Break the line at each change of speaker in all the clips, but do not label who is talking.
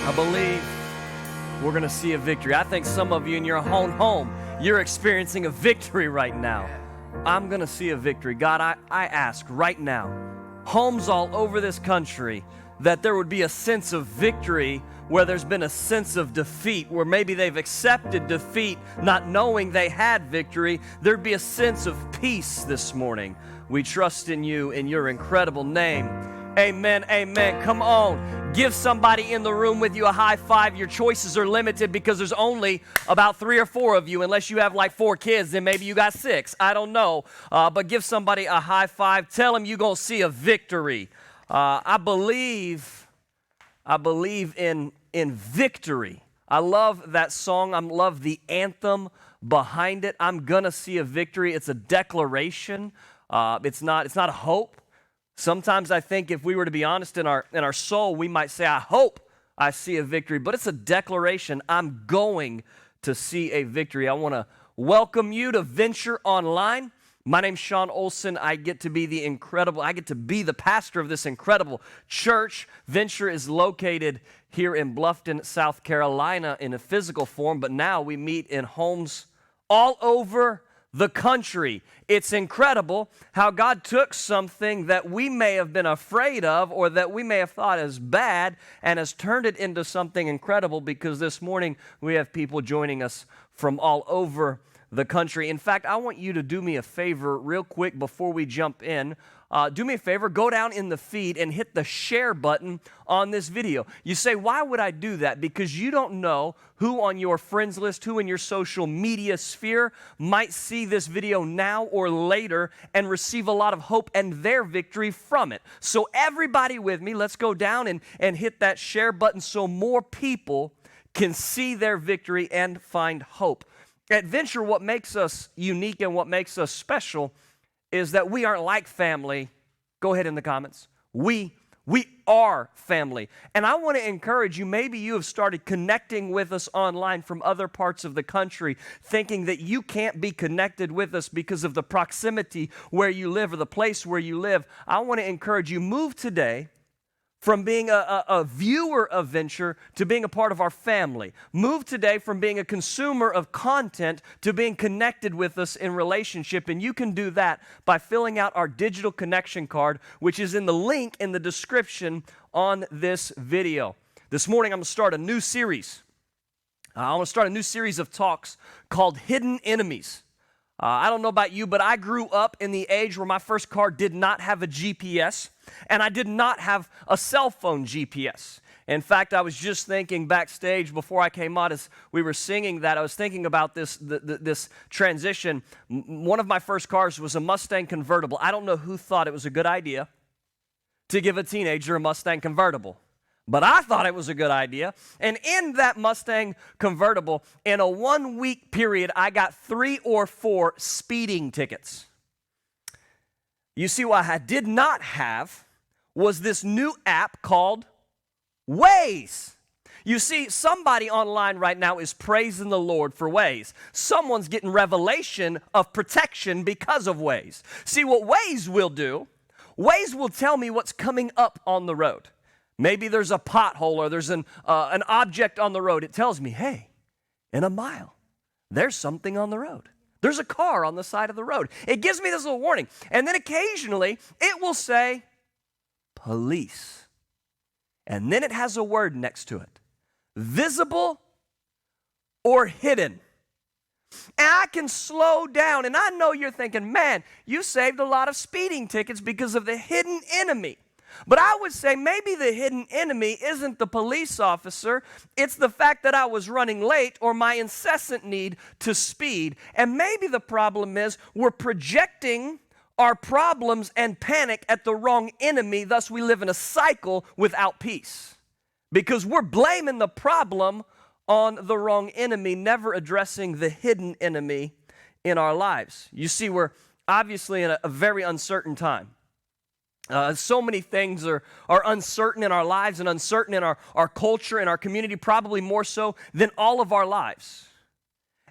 I believe we're going to see a victory. I think some of you in your own home, you're experiencing a victory right now. I'm going to see a victory. God, I ask right now, homes all over this country, that there would be a sense of victory where there's been a sense of defeat, where maybe they've accepted defeat, not knowing they had victory. There'd be a sense of peace this morning. We trust in you, in your incredible name. Amen, amen. Come on, give somebody in the room with you a high five. Your choices are limited because there's only about 3 or 4 of you. Unless you have like 4 kids, then maybe you got 6. I don't know. But give somebody a high five. Tell them you're going to see a victory. I believe in victory. I love that song. I love the anthem behind it. I'm going to see a victory. It's a declaration. It's not a hope. Sometimes I think if we were to be honest in our soul, we might say, I hope I see a victory, but it's a declaration. I'm going to see a victory. I want to welcome you to Venture Online. My name's Sean Olson. I get to be the pastor of this incredible church. Venture is located here in Bluffton, South Carolina in a physical form, but now we meet in homes all over the country. It's incredible how God took something that we may have been afraid of or that we may have thought as bad and has turned it into something incredible, because this morning we have people joining us from all over the country. In fact, I want you to do me a favor real quick before we jump in. Do me a favor, go down in the feed and hit the share button on this video. You say, why would I do that? Because you don't know who on your friends list, who in your social media sphere might see this video now or later and receive a lot of hope and their victory from it. So everybody with me, let's go down and hit that share button so more people can see their victory and find hope. At Venture, what makes us unique and what makes us special is that we aren't like family. Go ahead in the comments. We are family. And I want to encourage you, maybe you have started connecting with us online from other parts of the country, thinking that you can't be connected with us because of the proximity where you live or the place where you live. I want to encourage you, move today from being a viewer of Venture to being a part of our family. Move today from being a consumer of content to being connected with us in relationship. And you can do that by filling out our digital connection card, which is in the link in the description on this video. This morning, I'm going to start a new series. I want to start a new series of talks called Hidden Enemies. I don't know about you, but I grew up in the age where my first car did not have a GPS, and I did not have a cell phone GPS. In fact, I was just thinking backstage before I came on as we were singing that, I was thinking about this transition. One of my first cars was a Mustang convertible. I don't know who thought it was a good idea to give a teenager a Mustang convertible, but I thought it was a good idea. And in that Mustang convertible, in a 1-week period, I got 3 or 4 speeding tickets. You see, what I did not have was this new app called Waze. You see, somebody online right now is praising the Lord for Waze. Someone's getting revelation of protection because of Waze. See, what Waze will do, Waze will tell me what's coming up on the road. Maybe there's a pothole or there's an object on the road. It tells me, hey, in a mile, there's something on the road. There's a car on the side of the road. It gives me this little warning. And then occasionally, it will say, police. And then it has a word next to it, visible or hidden. And I can slow down. And I know you're thinking, man, you saved a lot of speeding tickets because of the hidden enemy. But I would say maybe the hidden enemy isn't the police officer. It's the fact that I was running late or my incessant need to speed. And maybe the problem is we're projecting our problems and panic at the wrong enemy. Thus, we live in a cycle without peace because we're blaming the problem on the wrong enemy, never addressing the hidden enemy in our lives. You see, we're obviously in a very uncertain time. So many things are uncertain in our lives and uncertain in our culture and our community, probably more so than all of our lives.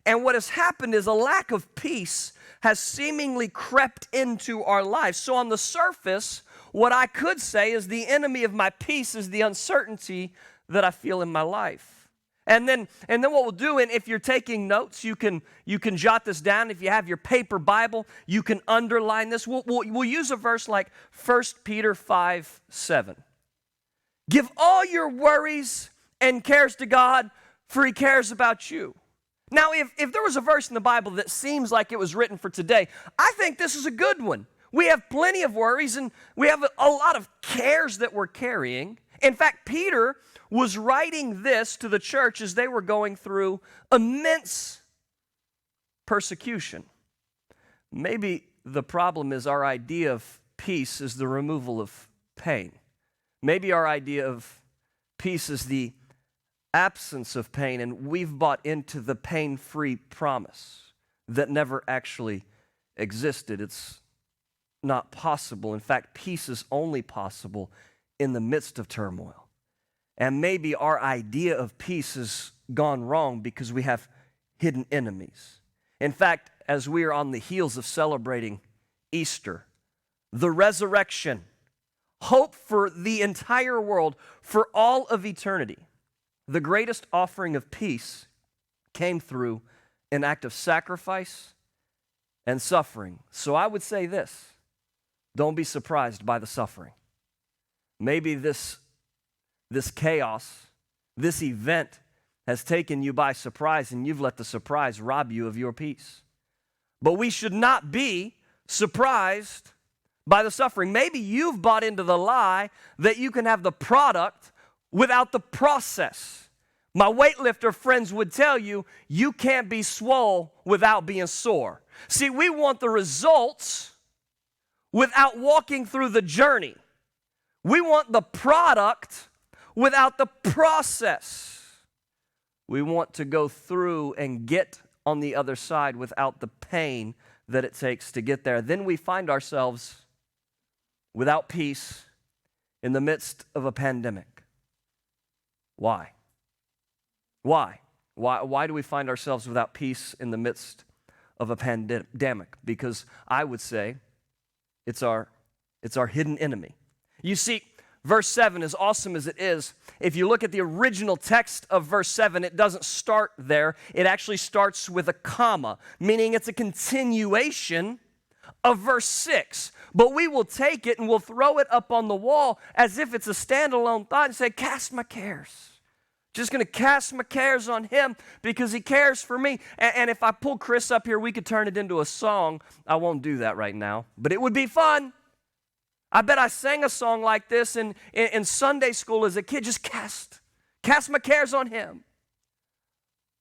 And what has happened is a lack of peace has seemingly crept into our lives. So on the surface, what I could say is the enemy of my peace is the uncertainty that I feel in my life. And then what we'll do, and if you're taking notes, you can jot this down. If you have your paper Bible, you can underline this. We'll use a verse like 1 Peter 5:7. Give all your worries and cares to God, for He cares about you. Now, if there was a verse in the Bible that seems like it was written for today, I think this is a good one. We have plenty of worries, and we have a lot of cares that we're carrying. In fact, Peter was writing this to the church as they were going through immense persecution. Maybe the problem is our idea of peace is the removal of pain. Maybe our idea of peace is the absence of pain, and we've bought into the pain-free promise that never actually existed. It's not possible. In fact, peace is only possible in the midst of turmoil. And maybe our idea of peace has gone wrong because we have hidden enemies. In fact, as we are on the heels of celebrating Easter, the resurrection, hope for the entire world, for all of eternity, the greatest offering of peace came through an act of sacrifice and suffering. So I would say this: don't be surprised by the suffering. Maybe this chaos, this event has taken you by surprise, and you've let the surprise rob you of your peace. But we should not be surprised by the suffering. Maybe you've bought into the lie that you can have the product without the process. My weightlifter friends would tell you, you can't be swole without being sore. See, we want the results without walking through the journey. We want the product without the process. We want to go through and get on the other side without the pain that it takes to get there. Then we find ourselves without peace in the midst of a pandemic. Why? Why? Why do we find ourselves without peace in the midst of a pandemic? Because I would say it's our hidden enemy. You see, verse 7, as awesome as it is, if you look at the original text of verse 7, it doesn't start there. It actually starts with a comma, meaning it's a continuation of verse 6. But we will take it and we'll throw it up on the wall as if it's a standalone thought and say, cast my cares. Just going to cast my cares on Him because He cares for me. And if I pull Chris up here, we could turn it into a song. I won't do that right now, but it would be fun. I bet I sang a song like this in Sunday school as a kid. Just cast my cares on Him.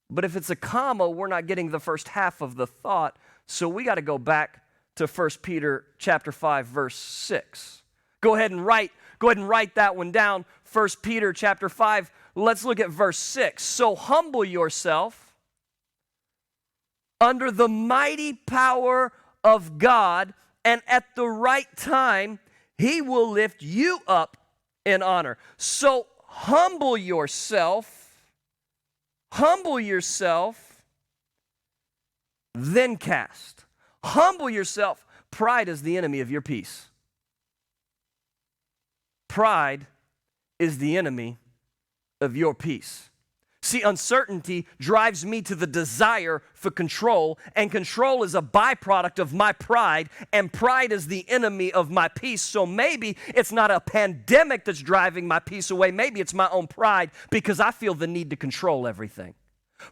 But if it's a comma, we're not getting the first half of the thought. So we got to go back to 1 Peter chapter 5, verse 6. Go ahead and write that one down. 1 Peter chapter 5. Let's look at verse 6. So humble yourself under the mighty power of God, and at the right time He will lift you up in honor. So humble yourself, then cast. Humble yourself. Pride is the enemy of your peace. Pride is the enemy of your peace. See, uncertainty drives me to the desire for control, and control is a byproduct of my pride, and pride is the enemy of my peace. So maybe it's not a pandemic that's driving my peace away. Maybe it's my own pride because I feel the need to control everything.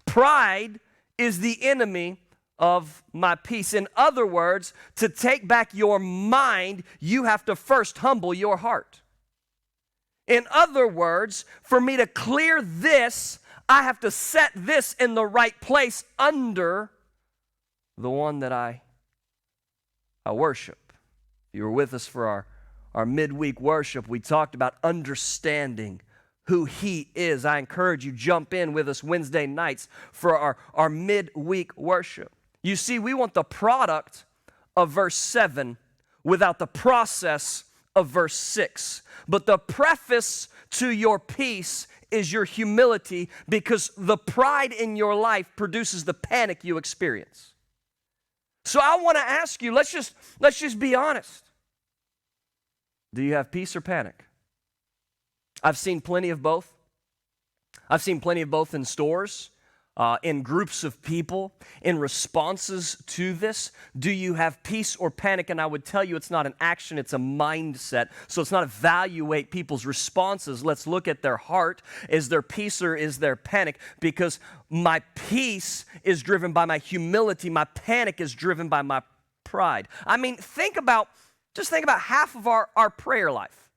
Pride is the enemy of my peace. In other words, to take back your mind, you have to first humble your heart. In other words, for me to clear this, I have to set this in the right place under the one that I worship. If you were with us for our midweek worship, we talked about understanding who He is. I encourage you, jump in with us Wednesday nights for our midweek worship. You see, we want the product of verse 7 without the process of verse 6. But the preface to your peace is your humility, because the pride in your life produces the panic you experience. So I want to ask you, let's just be honest. Do you have peace or panic? I've seen plenty of both. I've seen plenty of both in stores, in groups of people, in responses to this. Do you have peace or panic? And I would tell you it's not an action, it's a mindset. So let's not evaluate people's responses. Let's look at their heart. Is there peace or is there panic? Because my peace is driven by my humility. My panic is driven by my pride. I mean, just think about half of our prayer life.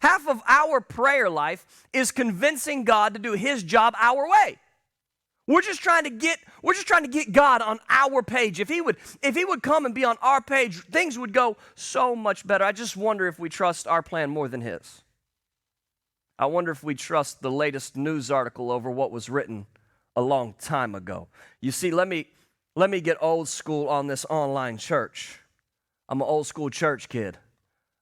Half of our prayer life is convincing God to do His job our way. We're just trying to get God on our page. If he would come and be on our page, things would go so much better. I just wonder if we trust our plan more than His. I wonder if we trust the latest news article over what was written a long time ago. You see, let me get old school on this online church. I'm an old school church kid.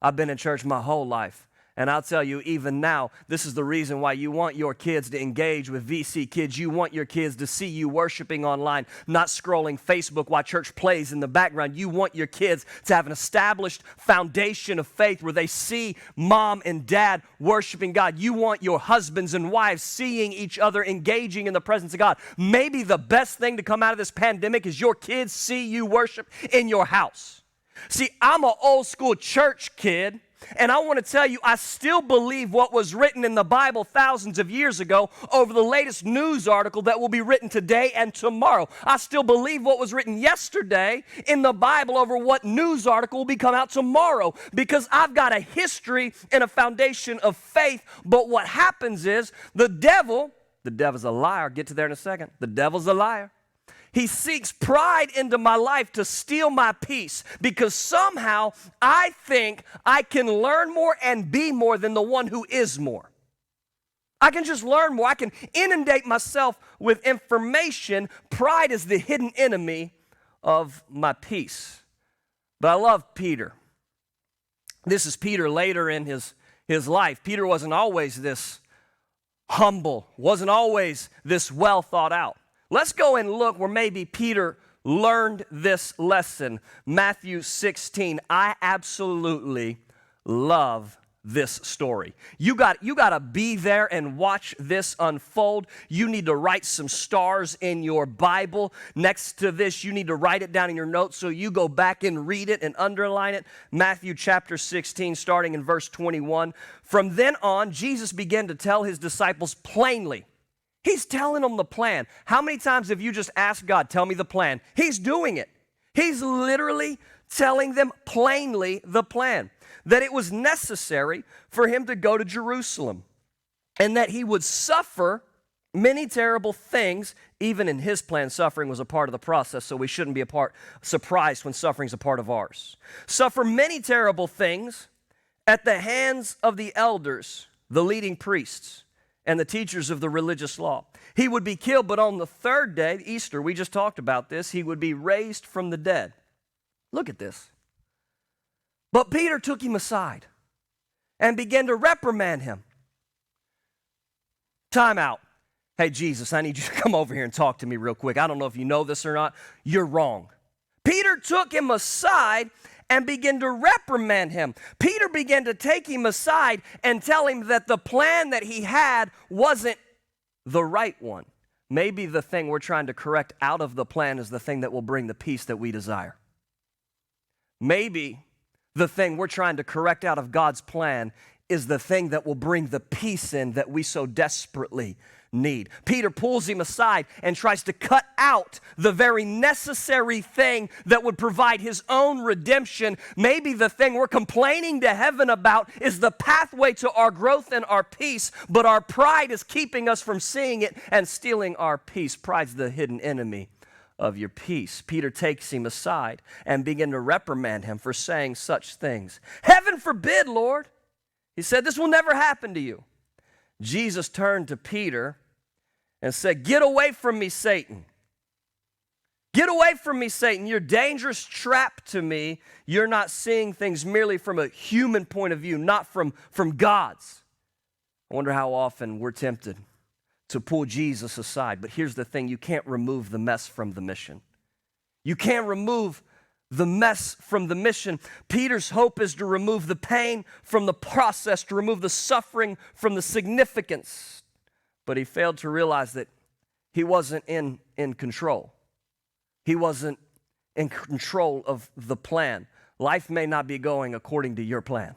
I've been in church my whole life. And I'll tell you, even now, this is the reason why you want your kids to engage with VC Kids. You want your kids to see you worshiping online, not scrolling Facebook while church plays in the background. You want your kids to have an established foundation of faith where they see mom and dad worshiping God. You want your husbands and wives seeing each other engaging in the presence of God. Maybe the best thing to come out of this pandemic is your kids see you worship in your house. See, I'm an old school church kid. And I want to tell you, I still believe what was written in the Bible thousands of years ago over the latest news article that will be written today and tomorrow. I still believe what was written yesterday in the Bible over what news article will be come out tomorrow, because I've got a history and a foundation of faith. But what happens is the devil's a liar. I'll get to there in a second. The devil's a liar. He seeks pride into my life to steal my peace, because somehow I think I can learn more and be more than the one who is more. I can just learn more. I can inundate myself with information. Pride is the hidden enemy of my peace. But I love Peter. This is Peter later in his life. Peter wasn't always this humble, wasn't always this well thought out. Let's go and look where maybe Peter learned this lesson. Matthew 16. I absolutely love this story. You got to be there and watch this unfold. You need to write some stars in your Bible. Next to this, you need to write it down in your notes so you go back and read it and underline it. Matthew chapter 16, starting in verse 21. From then on, Jesus began to tell His disciples plainly. He's telling them the plan. How many times have you just asked God, tell me the plan? He's doing it. He's literally telling them plainly the plan. That it was necessary for Him to go to Jerusalem. And that He would suffer many terrible things. Even in His plan, suffering was a part of the process, so we shouldn't be surprised when suffering is a part of ours. Suffer many terrible things at the hands of the elders, the leading priests, and the teachers of the religious law. He would be killed, but on the third day, Easter, we just talked about this, He would be raised from the dead. Look at this. But Peter took Him aside and began to reprimand Him. Time out. Hey, Jesus, I need you to come over here and talk to me real quick. I don't know if you know this or not. You're wrong. Peter took Him aside and began to reprimand Him. Peter began to take Him aside and tell Him that the plan that he had wasn't the right one. Maybe the thing we're trying to correct out of the plan is the thing that will bring the peace that we desire. Maybe the thing we're trying to correct out of God's plan is the thing that will bring the peace in that we so desperately need. Peter pulls Him aside and tries to cut out the very necessary thing that would provide His own redemption. Maybe the thing we're complaining to heaven about is the pathway to our growth and our peace, but our pride is keeping us from seeing it and stealing our peace. Pride's the hidden enemy of your peace. Peter takes Him aside and began to reprimand Him for saying such things. Heaven forbid, Lord. He said, this will never happen to you. Jesus turned to Peter and said, get away from me, Satan. Get away from me, Satan. You're a dangerous trap to me. You're not seeing things merely from a human point of view, not from God's. I wonder how often we're tempted to pull Jesus aside. But here's the thing, you can't remove the mess from the mission. You can't remove the mess from the mission. Peter's hope is to remove the pain from the process, to remove the suffering from the significance. but he failed to realize that he wasn't in control. He wasn't in control of the plan. Life may not be going according to your plan.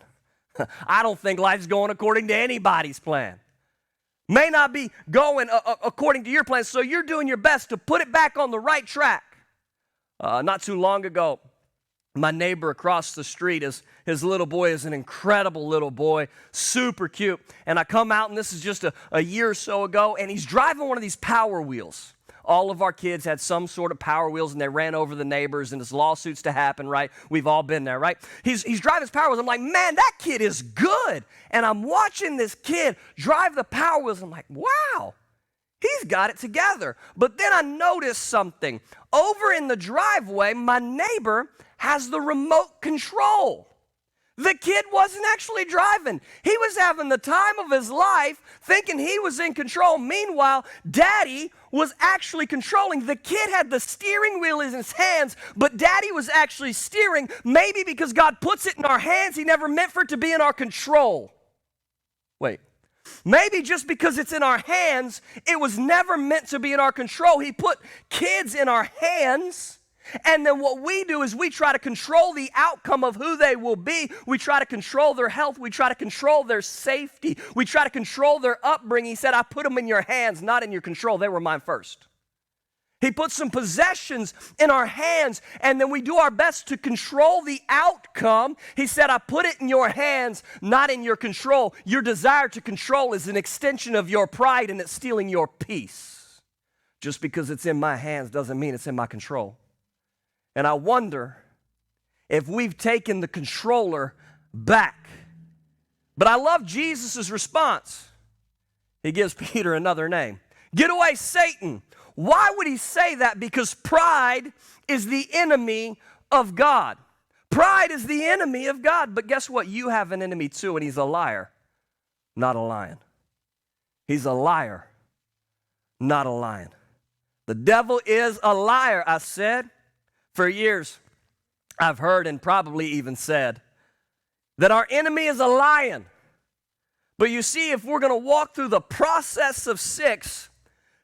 I don't think life's going according to anybody's plan. May not be going according to your plan, so you're doing your best to put it back on the right track. Not too long ago, my neighbor across the street, his little boy is an incredible little boy, super cute. And I come out, and this is just a year or so ago, and he's driving one of these Power Wheels. All of our kids had some sort of Power Wheels, and they ran over the neighbors, and there's lawsuits to happen, right? We've all been there, right? He's driving his Power Wheels. I'm like, man, that kid is good. And I'm watching this kid drive the Power Wheels. I'm like, wow, he's got it together. But then I noticed something. Over in the driveway, my neighbor has the remote control. The kid wasn't actually driving. He was having the time of his life thinking he was in control. Meanwhile, Daddy was actually controlling. The kid had the steering wheel in his hands, but Daddy was actually steering, maybe because God puts it in our hands. He never meant for it to be in our control. Wait. Maybe just because it's in our hands, it was never meant to be in our control. He put kids in our hands, and then what we do is we try to control the outcome of who they will be. We try to control their health. We try to control their safety. We try to control their upbringing. He said, I put them in your hands, not in your control. They were mine first. He put some possessions in our hands, and then we do our best to control the outcome. He said, I put it in your hands, not in your control. Your desire to control is an extension of your pride, and it's stealing your peace. Just because it's in my hands doesn't mean it's in my control. And I wonder if we've taken the controller back. But I love Jesus' response. He gives Peter another name. Get away, Satan. Why would he say that? Because pride is the enemy of God. Pride is the enemy of God. But guess what? You have an enemy too, and he's a liar, not a lion. He's a liar, not a lion. The devil is a liar, I said. For years, I've heard and probably even said that our enemy is a lion. But you see, if we're going to walk through the process of 6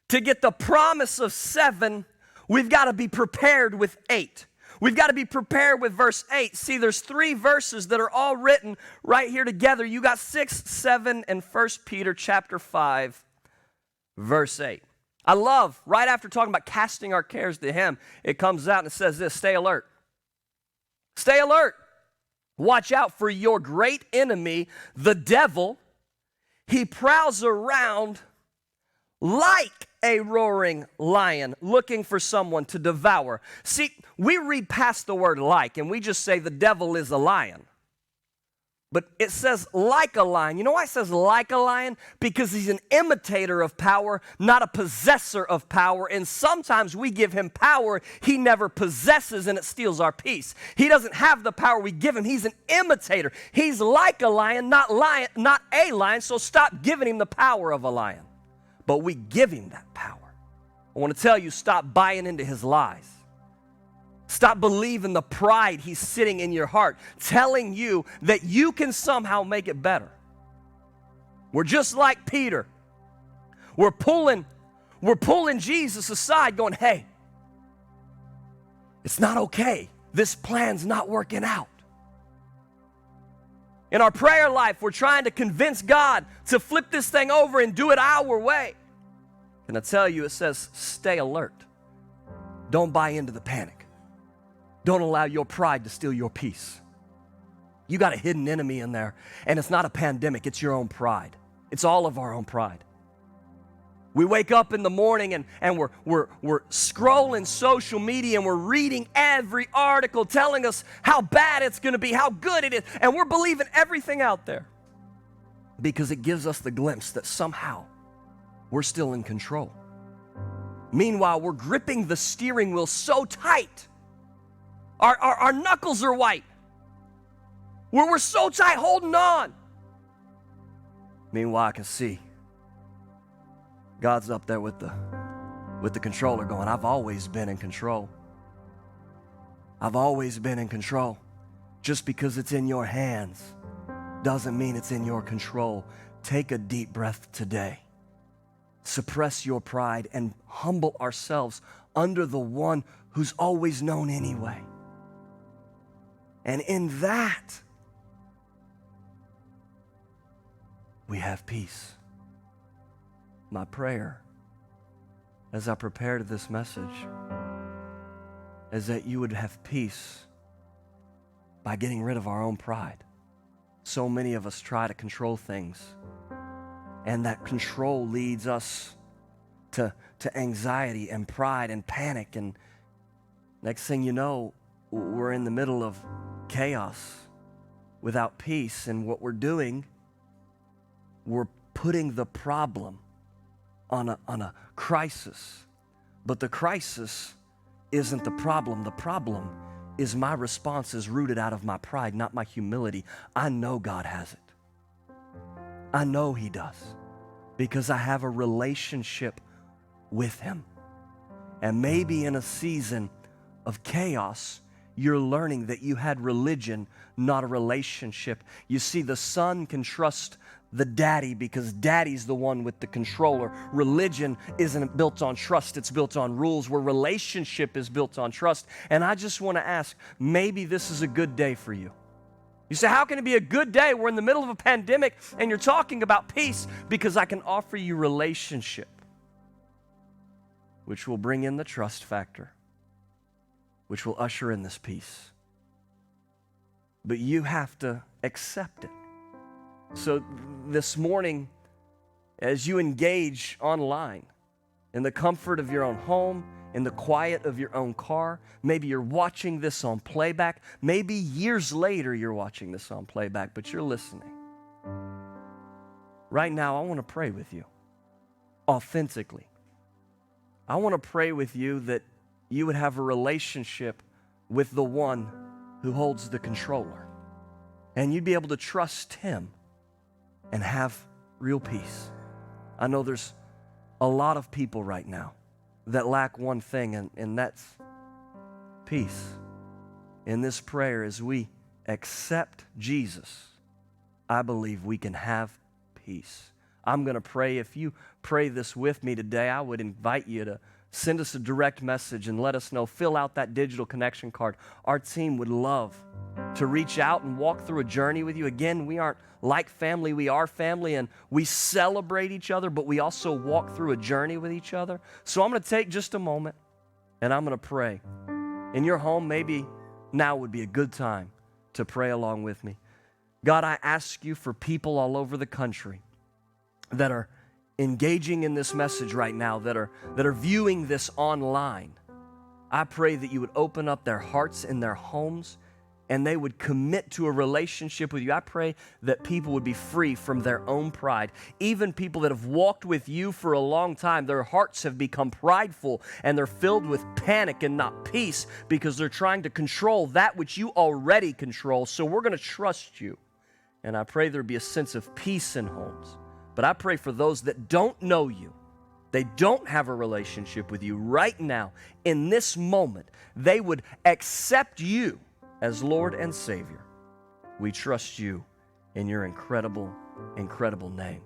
to get the promise of 7, we've got to be prepared with 8. We've got to be prepared with verse 8. See, there's 3 verses that are all written right here together. You got 6, 7, and 1 Peter chapter 5, verse 8. I love, right after talking about casting our cares to him, it comes out and it says this, stay alert. Stay alert. Watch out for your great enemy, the devil. He prowls around like a roaring lion, looking for someone to devour. See, we read past the word like, and we just say the devil is a lion. But it says like a lion. You know why it says like a lion? Because he's an imitator of power, not a possessor of power. And sometimes we give him power he never possesses, and it steals our peace. He doesn't have the power we give him. He's an imitator. He's like a lion, not a lion. So stop giving him the power of a lion. But we give him that power. I want to tell you, stop buying into his lies. Stop believing the pride he's sitting in your heart, telling you that you can somehow make it better. We're just like Peter. We're pulling Jesus aside going, hey, it's not okay. This plan's not working out. In our prayer life, we're trying to convince God to flip this thing over and do it our way. And I tell you, it says, stay alert. Don't buy into the panic. Don't allow your pride to steal your peace. You got a hidden enemy in there, and it's not a pandemic, it's your own pride. It's all of our own pride. We wake up in the morning and we're scrolling social media, and we're reading every article telling us how bad it's going to be, how good it is, and we're believing everything out there because it gives us the glimpse that somehow we're still in control. Meanwhile, we're gripping the steering wheel so tight. Our knuckles are white. We're so tight holding on. Meanwhile, I can see God's up there with the controller going, I've always been in control. I've always been in control. Just because it's in your hands doesn't mean it's in your control. Take a deep breath today. suppress your pride and humble ourselves under the one who's always known anyway. And in that, we have peace. My prayer as I prepared this message is that you would have peace by getting rid of our own pride. So many of us try to control things, and that control leads us to anxiety and pride and panic, and next thing you know, we're in the middle of chaos without peace. And what we're doing, we're putting the problem on a crisis. But the crisis isn't the problem. The problem is my response is rooted out of my pride, not my humility. I know God has it. I know He does, because I have a relationship with Him. And maybe in a season of chaos, you're learning that you had religion, not a relationship. You see, the son can trust the daddy because daddy's the one with the controller. Religion isn't built on trust, it's built on rules, where relationship is built on trust. And I just want to ask, maybe this is a good day for you. You say, how can it be a good day? We're in the middle of a pandemic and you're talking about peace. Because I can offer you relationship, which will bring in the trust factor, which will usher in this peace. But you have to accept it. So this morning, as you engage online, in the comfort of your own home, in the quiet of your own car, maybe you're watching this on playback, maybe years later you're watching this on playback, but you're listening. Right now, I want to pray with you, authentically. I want to pray with you that you would have a relationship with the one who holds the controller, and you'd be able to trust Him and have real peace. I know there's a lot of people right now that lack one thing, and that's peace. In this prayer, as we accept Jesus, I believe we can have peace. I'm going to pray. If you pray this with me today, I would invite you to send us a direct message and let us know. Fill out that digital connection card. Our team would love to reach out and walk through a journey with you. Again, we aren't like family, we are family, and we celebrate each other, but we also walk through a journey with each other. So I'm going to take just a moment and I'm going to pray. In your home, maybe now would be a good time to pray along with me. God, I ask you for people all over the country that are engaging in this message right now, that are viewing this online. I pray that you would open up their hearts and their homes, and they would commit to a relationship with you. I pray that people would be free from their own pride. Even people that have walked with you for a long time, their hearts have become prideful and they're filled with panic and not peace because they're trying to control that which you already control. So we're going to trust you. And I pray there'd be a sense of peace in homes. But I pray for those that don't know you, they don't have a relationship with you right now, in this moment, they would accept you as Lord and Savior. We trust you in your incredible, incredible name.